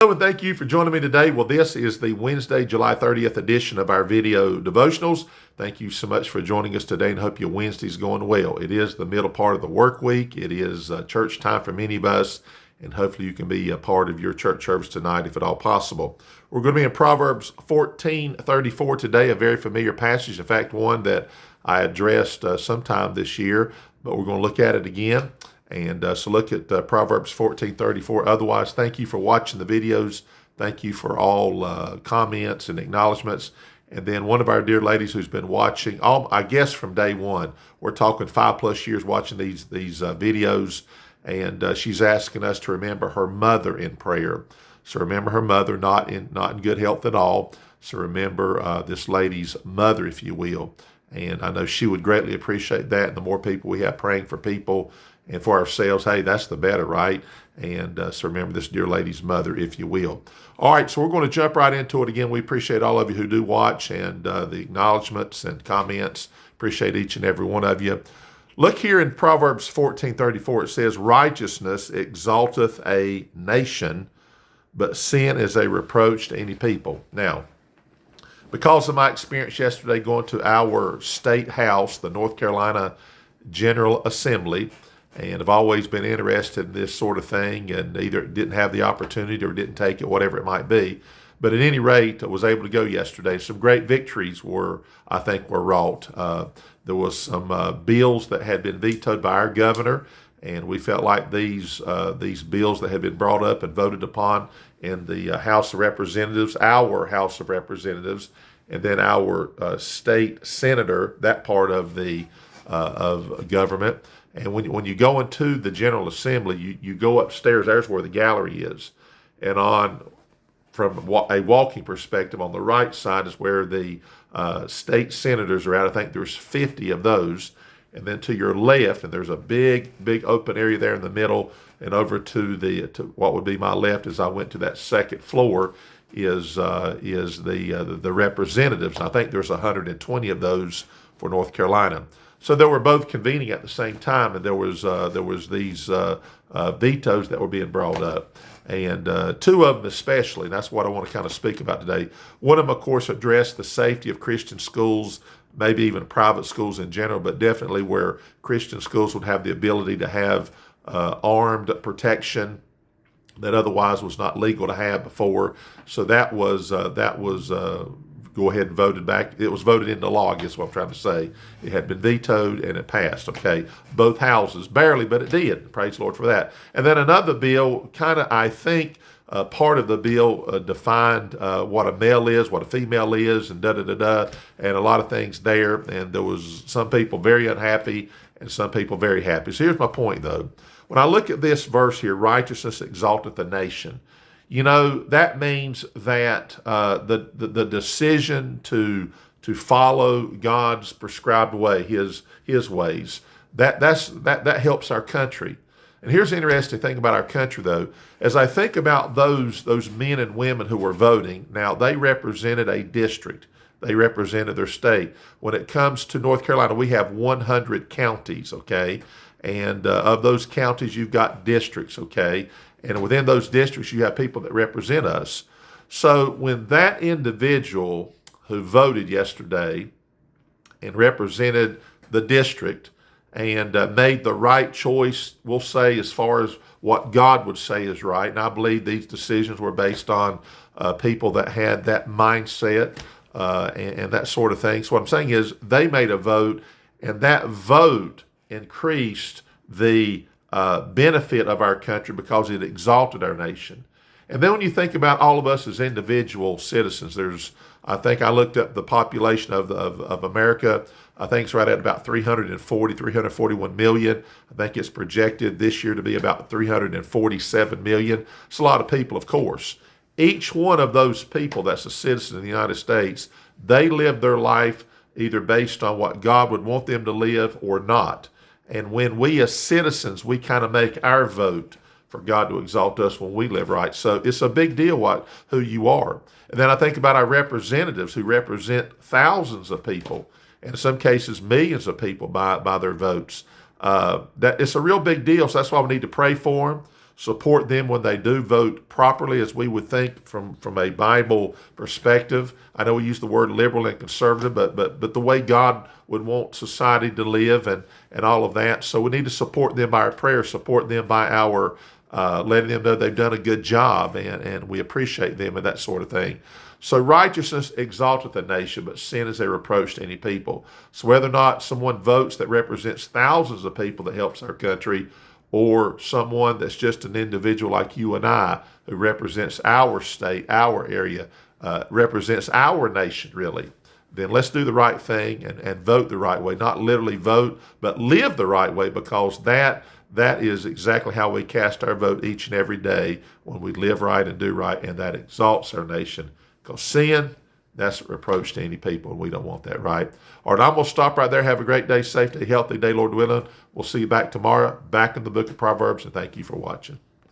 Hello and thank you for joining me today. Well, this is the Wednesday, July 30th edition of our video devotionals. Thank you so much for joining us today and hope your Wednesday's going well. It is the middle part of the work week. It is church time for many of us, and hopefully you can be a part of your church service tonight if at all possible. We're going to be in Proverbs 14:34 today, a very familiar passage. In fact, one that I addressed sometime this year, but we're going to look at it again. And so look at Proverbs 14:34. Otherwise, thank you for watching the videos. Thank you for all comments and acknowledgments. And then one of our dear ladies who's been watching, I guess from day one, we're talking 5+ years watching these videos, and she's asking us to remember her mother in prayer. So remember her mother, not in good health at all. So remember this lady's mother, if you will. And I know she would greatly appreciate that. And the more people we have praying for people and for ourselves, hey, that's the better, right? And so remember this dear lady's mother, if you will. All right, so we're going to jump right into it. Again, we appreciate all of you who do watch and the acknowledgments and comments. Appreciate each and every one of you. Look here in Proverbs 14:34. It says, righteousness exalteth a nation, but sin is a reproach to any people. Now, because of my experience yesterday going to our state house, the North Carolina General Assembly, and I've always been interested in this sort of thing and either didn't have the opportunity or didn't take it, whatever it might be. But at any rate, I was able to go yesterday. Some great victories were wrought. There was some bills that had been vetoed by our governor, and we felt like these bills that had been brought up and voted upon in the House of Representatives, our House of Representatives, and then our state senator, that part of the of government. And when you go into the General Assembly, you go upstairs. There's where the gallery is, and from a walking perspective, on the right side is where the state senators are at. I think there's 50 of those. And then to your left, and there's a big open area there in the middle, and over to what would be my left as I went to that second floor is the representatives. I think there's 120 of those for North Carolina. So they were both convening at the same time, and there was these vetoes that were being brought up, and two of them especially. And that's what I want to kind of speak about today. One of them, of course, addressed the safety of Christian schools, maybe even private schools in general, but definitely where Christian schools would have the ability to have armed protection that otherwise was not legal to have before. So that was go ahead and voted back. It was voted into law, I guess what I'm trying to say. It had been vetoed and it passed, okay? Both houses, barely, but it did. Praise the Lord for that. And then another bill, kind of, I think, part of the bill defined what a male is, what a female is, and and a lot of things there. And there was some people very unhappy and some people very happy. So here's my point, though. When I look at this verse here, righteousness exalteth the nation, you know, that means that the decision to follow God's prescribed way, His ways, that helps our country. And here's the interesting thing about our country, though. As I think about those men and women who were voting, now they represented a district. They represented their state. When it comes to North Carolina, we have 100 counties, okay? And of those counties, you've got districts, okay? And within those districts, you have people that represent us. So when that individual who voted yesterday and represented the district and made the right choice, we'll say, as far as what God would say is right, and I believe these decisions were based on people that had that mindset and that sort of thing. So what I'm saying is they made a vote, and that vote increased the benefit of our country because it exalted our nation. And then when you think about all of us as individual citizens, I think I looked up the population of America. I think it's right at about 341 million. I think it's projected this year to be about 347 million. It's a lot of people, of course. Each one of those people that's a citizen of the United States, they live their life either based on what God would want them to live or not. And when we as citizens, we kind of make our vote for God to exalt us when we live right. So it's a big deal who you are. And then I think about our representatives who represent thousands of people, and in some cases millions of people by their votes. That it's a real big deal. So that's why we need to pray for them. support them when they do vote properly, as we would think from a Bible perspective. I know we use the word liberal and conservative, but the way God would want society to live and all of that. So we need to support them by our prayers, support them by our letting them know they've done a good job, and we appreciate them and that sort of thing. So righteousness exalteth a nation, but sin is a reproach to any people. So whether or not someone votes that represents thousands of people that helps our country, or someone that's just an individual like you and I who represents our state, our area, represents our nation really, then let's do the right thing and vote the right way. Not literally vote, but live the right way, because that is exactly how we cast our vote each and every day, when we live right and do right, and that exalts our nation. Because sin, that's a reproach to any people, and we don't want that, right? All right, I'm going to stop right there. Have a great day, safe day, healthy day, Lord willing. We'll see you back tomorrow, back in the book of Proverbs, and thank you for watching.